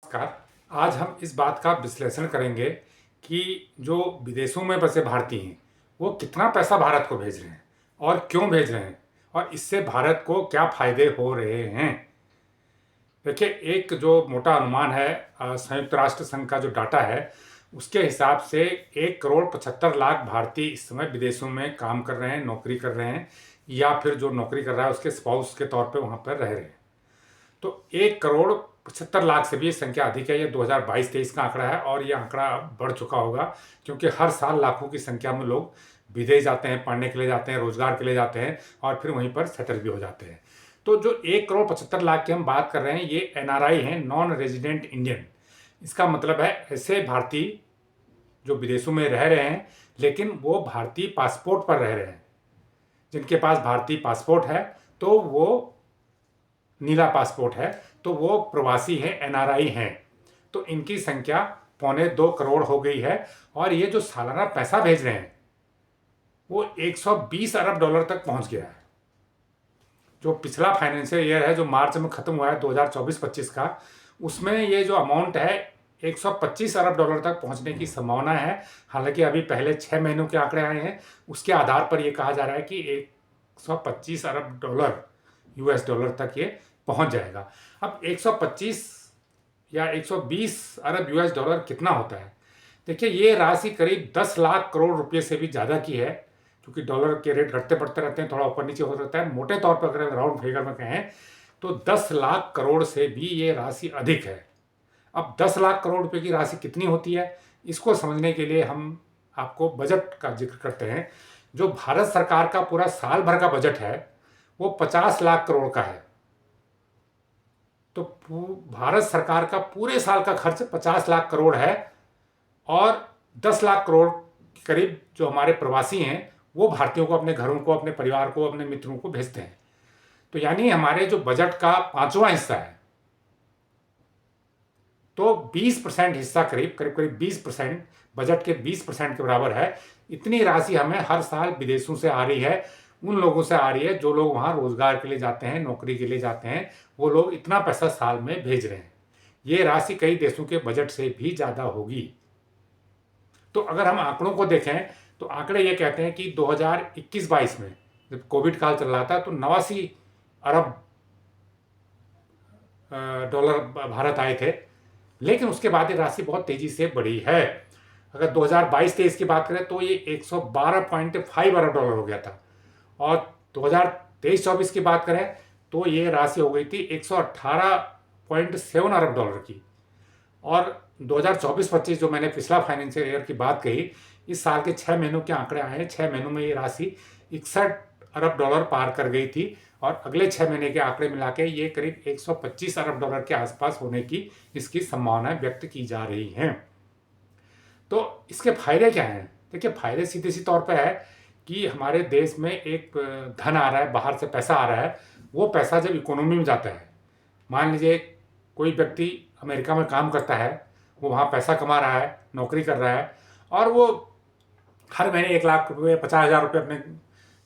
नमस्कार। आज हम इस बात का विश्लेषण करेंगे कि जो विदेशों में बसे भारतीय हैं वो कितना पैसा भारत को भेज रहे हैं और क्यों भेज रहे हैं और इससे भारत को क्या फायदे हो रहे हैं। देखिए, एक जो मोटा अनुमान है संयुक्त राष्ट्र संघ का जो डाटा है उसके हिसाब से 1,75,00,000 भारतीय इस समय विदेशों में काम कर रहे हैं, नौकरी कर रहे हैं, या फिर जो नौकरी कर रहा है उसके स्पाउस के तौर पे वहाँ पर रह रहे हैं। तो 1,75,00,000 से भी ये संख्या अधिक है। ये 2022-23 का आंकड़ा है और ये आंकड़ा अब बढ़ चुका होगा, क्योंकि हर साल लाखों की संख्या में लोग विदेश जाते हैं, पढ़ने के लिए जाते हैं, रोजगार के लिए जाते हैं और फिर वहीं पर सेटल भी हो जाते हैं। तो जो 1,75,00,000 की हम बात कर रहे हैं ये एनआरआई हैं, नॉन रेजिडेंट इंडियन। इसका मतलब है ऐसे भारतीय जो विदेशों में रह रहे हैं लेकिन वो भारतीय पासपोर्ट पर रह रहे हैं। जिनके पास भारतीय पासपोर्ट है तो वो नीला पासपोर्ट है तो वो प्रवासी हैं, एनआरआई हैं। तो इनकी संख्या 1.25 करोड़ हो गई है और ये जो सालाना पैसा भेज रहे हैं वो 120 अरब डॉलर तक पहुंच गया है। जो पिछला फाइनेंशियल ईयर है जो मार्च में खत्म हुआ है 2024-25 का, उसमें ये जो अमाउंट है 125 अरब डॉलर तक पहुंचने की संभावना है। हालांकि अभी पहले 6 महीनों के आंकड़े आए हैं, उसके आधार पर यह कहा जा रहा है कि 125 अरब डॉलर यूएस डॉलर तक ये पहुंच जाएगा। अब 125 या 120 अरब यूएस डॉलर कितना होता है? देखिए, ये राशि करीब 10 लाख करोड़ रुपए से भी ज़्यादा की है, क्योंकि डॉलर के रेट घटते बढ़ते रहते हैं, थोड़ा ऊपर नीचे हो सकता है। मोटे तौर पर अगर राउंड फिगर में कहें तो 10 लाख करोड़ से भी ये राशि अधिक है। अब 10 लाख करोड़ रुपए की राशि कितनी होती है, इसको समझने के लिए हम आपको बजट का जिक्र करते हैं। जो भारत सरकार का पूरा साल भर का बजट है वो 50 लाख करोड़ का है। तो भारत सरकार का पूरे साल का खर्च 50 लाख करोड़ है और 10 लाख करोड़ के करीब जो हमारे प्रवासी हैं वो भारतीयों को, अपने घरों को, अपने परिवार को, अपने मित्रों को भेजते हैं। तो यानी हमारे जो बजट का 5वां हिस्सा है, तो 20% हिस्सा, करीब करीब 20%, बजट के 20% के बराबर है। इतनी राशि हमें हर साल विदेशों से आ रही है, उन लोगों से आ रही है जो लोग वहाँ रोजगार के लिए जाते हैं, नौकरी के लिए जाते हैं। वो लोग इतना पैसा साल में भेज रहे हैं। ये राशि कई देशों के बजट से भी ज़्यादा होगी। तो अगर हम आंकड़ों को देखें तो आंकड़े ये कहते हैं कि 2021-22 में जब कोविड काल चल रहा था तो 89 अरब डॉलर भारत आए थे, लेकिन उसके बाद ये राशि बहुत तेजी से बढ़ी है। अगर 2022-23 की बात करें तो ये 112.5 अरब डॉलर हो गया था और 2023-24 की बात करें तो ये राशि हो गई थी 118.7 अरब डॉलर की। और 2024-25 जो मैंने पिछला फाइनेंशियल ईयर की बात कही, इस साल के 6 महीनों के आंकड़े आए हैं। 6 महीनों में ये राशि 61 अरब डॉलर पार कर गई थी और अगले 6 महीने के आंकड़े मिला के ये करीब 125 अरब डॉलर के आसपास होने की इसकी संभावनाएं व्यक्त की जा रही हैं। तो इसके फायदे क्या हैं? देखिए, फायदे सीधे सी तौर पर है कि हमारे देश में एक धन आ रहा है, बाहर से पैसा आ रहा है। वो पैसा जब इकोनॉमी में जाता है, मान लीजिए कोई व्यक्ति अमेरिका में काम करता है, वो वहाँ पैसा कमा रहा है, नौकरी कर रहा है और वो हर महीने 1 लाख रुपये, 50,000 रुपये अपने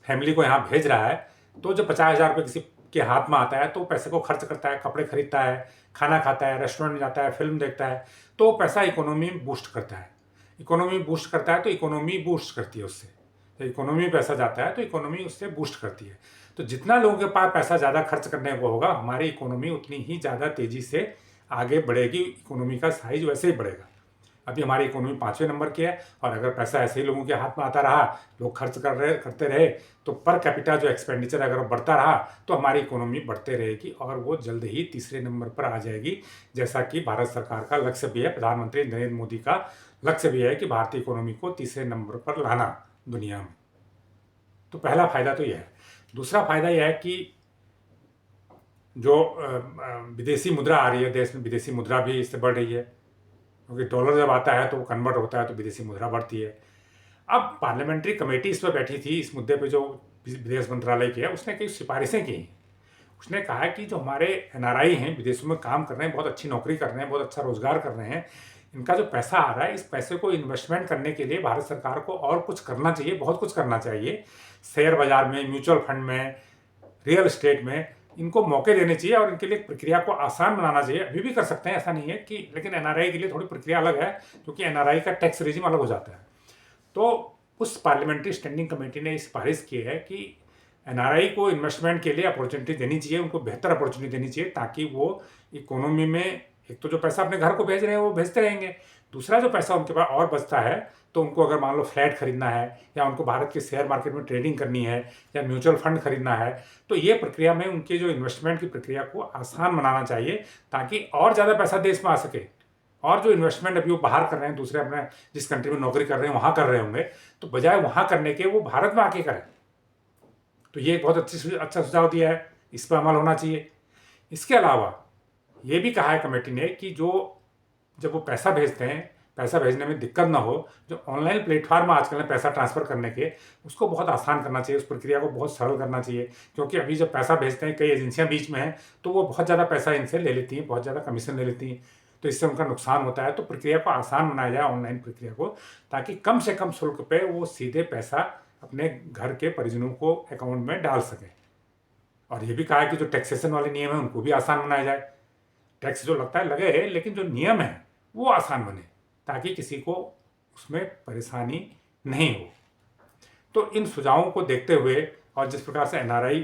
फैमिली को यहाँ भेज रहा है। तो जो 50,000 रुपये किसी के हाथ में आता है तो पैसे को खर्च करता है, कपड़े खरीदता है, खाना खाता है, रेस्टोरेंट में जाता है, फिल्म देखता है, तो पैसा इकोनॉमी में बूस्ट करता है। इकोनॉमी बूस्ट करता है तो इकोनॉमी बूस्ट करती है उससे। तो इकोनॉमी में पैसा जाता है तो इकोनॉमी उससे बूस्ट करती है। तो जितना लोगों के पास पैसा ज़्यादा खर्च करने को होगा, हमारी इकोनॉमी उतनी ही ज़्यादा तेज़ी से आगे बढ़ेगी। इकोनॉमी का साइज वैसे ही बढ़ेगा। अभी हमारी इकोनॉमी 5वें नंबर की है और अगर पैसा ऐसे ही लोगों के हाथ में आता रहा, लोग खर्च करते रहे, तो पर कैपिटा जो एक्सपेंडिचर अगर बढ़ता रहा तो हमारी इकोनॉमी बढ़ते रहेगी और वो जल्द ही तीसरे नंबर पर आ जाएगी, जैसा कि भारत सरकार का लक्ष्य भी है। प्रधानमंत्री नरेंद्र मोदी का लक्ष्य भी है कि भारतीय इकोनॉमी को तीसरे नंबर पर लाना दुनिया में। तो पहला फायदा तो यह है। दूसरा फायदा यह है कि जो विदेशी मुद्रा आ रही है देश में, विदेशी मुद्रा भी इससे बढ़ रही है, क्योंकि डॉलर जब आता है तो वो कन्वर्ट होता है तो विदेशी मुद्रा बढ़ती है। अब पार्लियामेंट्री कमेटी इस पर बैठी थी, इस मुद्दे पे जो विदेश मंत्रालय की है, उसने कई सिफारिशें की। उसने कहा कि जो हमारे एनआरआई हैं, विदेशों में काम कर रहे हैं, बहुत अच्छी नौकरी कर रहे हैं, बहुत अच्छा रोजगार कर रहे हैं, इनका जो पैसा आ रहा है, इस पैसे को इन्वेस्टमेंट करने के लिए भारत सरकार को और कुछ करना चाहिए, बहुत कुछ करना चाहिए। शेयर बाजार में, म्यूचुअल फंड में, रियल एस्टेट में, इनको मौके देने चाहिए और इनके लिए प्रक्रिया को आसान बनाना चाहिए। अभी भी कर सकते हैं, ऐसा नहीं है कि, लेकिन एनआरआई के लिए थोड़ी प्रक्रिया अलग है, क्योंकि एनआरआई का टैक्स रेजिम अलग हो जाता है। तो उस पार्लियामेंट्री स्टैंडिंग कमेटी ने सिफारिश की है कि एनआरआई को इन्वेस्टमेंट के लिए अपॉर्चुनिटी देनी चाहिए, उनको बेहतर अपॉर्चुनिटी देनी चाहिए, ताकि वो इकोनॉमी में एक तो जो पैसा अपने घर को भेज रहे हैं वो भेजते रहेंगे, दूसरा जो पैसा उनके पास और बचता है तो उनको अगर मान लो फ्लैट खरीदना है, या उनको भारत के शेयर मार्केट में ट्रेडिंग करनी है, या म्यूचुअल फंड खरीदना है, तो ये प्रक्रिया में उनके जो इन्वेस्टमेंट की प्रक्रिया को आसान बनाना चाहिए, ताकि और ज़्यादा पैसा देश में आ सके। और जो इन्वेस्टमेंट अभी वो बाहर कर रहे हैं, दूसरे अपने जिस कंट्री में नौकरी कर रहे हैं वहाँ कर रहे होंगे, तो बजाय वहाँ करने के वो भारत में आके करें। तो ये एक बहुत अच्छा सुझाव दिया है, इस पर अमल होना चाहिए। इसके अलावा ये भी कहा है कमेटी ने कि जब वो पैसा भेजते हैं, पैसा भेजने में दिक्कत ना हो, जो ऑनलाइन प्लेटफॉर्म आजकल है पैसा ट्रांसफ़र करने के, उसको बहुत आसान करना चाहिए, उस प्रक्रिया को बहुत सरल करना चाहिए। क्योंकि अभी जब पैसा भेजते हैं, कई एजेंसियां बीच में हैं, तो वो बहुत ज़्यादा पैसा इनसे ले लेती हैं, बहुत ज़्यादा कमीशन ले लेती हैं, तो इससे उनका नुकसान होता है। तो प्रक्रिया को आसान बनाया जाए, ऑनलाइन प्रक्रिया को, ताकि कम से कम शुल्क पे वो सीधे पैसा अपने घर के परिजनों को अकाउंट में डाल सकें। और ये भी कहा है कि जो टैक्सेशन वाले नियम हैं उनको भी आसान बनाया जाए। टैक्स जो लगता है लगे, लेकिन जो नियम है वो आसान बने, ताकि किसी को उसमें परेशानी नहीं हो। तो इन सुझावों को देखते हुए और जिस प्रकार से एनआरआई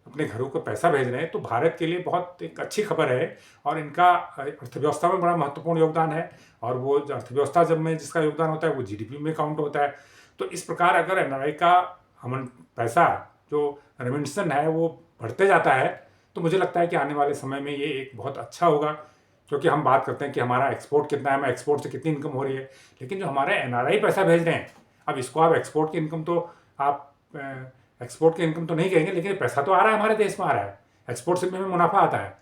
अपने घरों को पैसा भेज रहे हैं, तो भारत के लिए बहुत एक अच्छी खबर है, और इनका अर्थव्यवस्था में बड़ा महत्वपूर्ण योगदान है। और वो अर्थव्यवस्था जब में जिसका योगदान होता है वो जीडीपी में काउंट होता है। तो इस प्रकार अगर एनआरआई का हम पैसा जो रेमिटेंस है वो बढ़ते जाता है, तो मुझे लगता है कि आने वाले समय में ये एक बहुत अच्छा होगा। क्योंकि हम बात करते हैं कि हमारा एक्सपोर्ट कितना है, हमें एक्सपोर्ट से कितनी इनकम हो रही है, लेकिन जो हमारे एनआरआई पैसा भेज रहे हैं, अब इसको आप एक्सपोर्ट की इनकम तो आप एक्सपोर्ट की इनकम तो नहीं कहेंगे, लेकिन पैसा तो आ रहा है, हमारे देश में आ रहा है, एक्सपोर्ट से भी हमें मुनाफा आता है,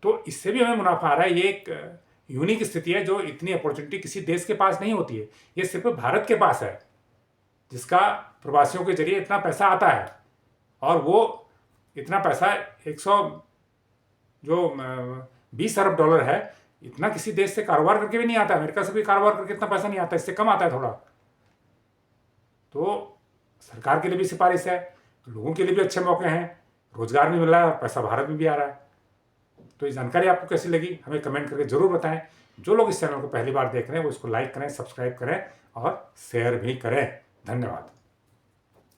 तो इससे भी हमें मुनाफा आ रहा है। ये एक यूनिक स्थिति है, जो इतनी अपॉर्चुनिटी किसी देश के पास नहीं होती है, ये सिर्फ भारत के पास है, जिसका प्रवासियों के जरिए इतना पैसा आता है। और वो इतना पैसा 20 अरब डॉलर है, इतना किसी देश से कारोबार करके भी नहीं आता। अमेरिका से भी कारोबार करके इतना पैसा नहीं आता, इससे कम आता है थोड़ा। तो सरकार के लिए भी सिफारिश है, लोगों के लिए भी अच्छे मौके हैं, रोजगार भी मिल रहा है और पैसा भारत में भी आ रहा है। तो ये जानकारी आपको कैसी लगी हमें कमेंट करके जरूर बताएं। जो लोग इस चैनल को पहली बार देख रहे हैं वो इसको लाइक करें, सब्सक्राइब करें और शेयर भी करें। धन्यवाद।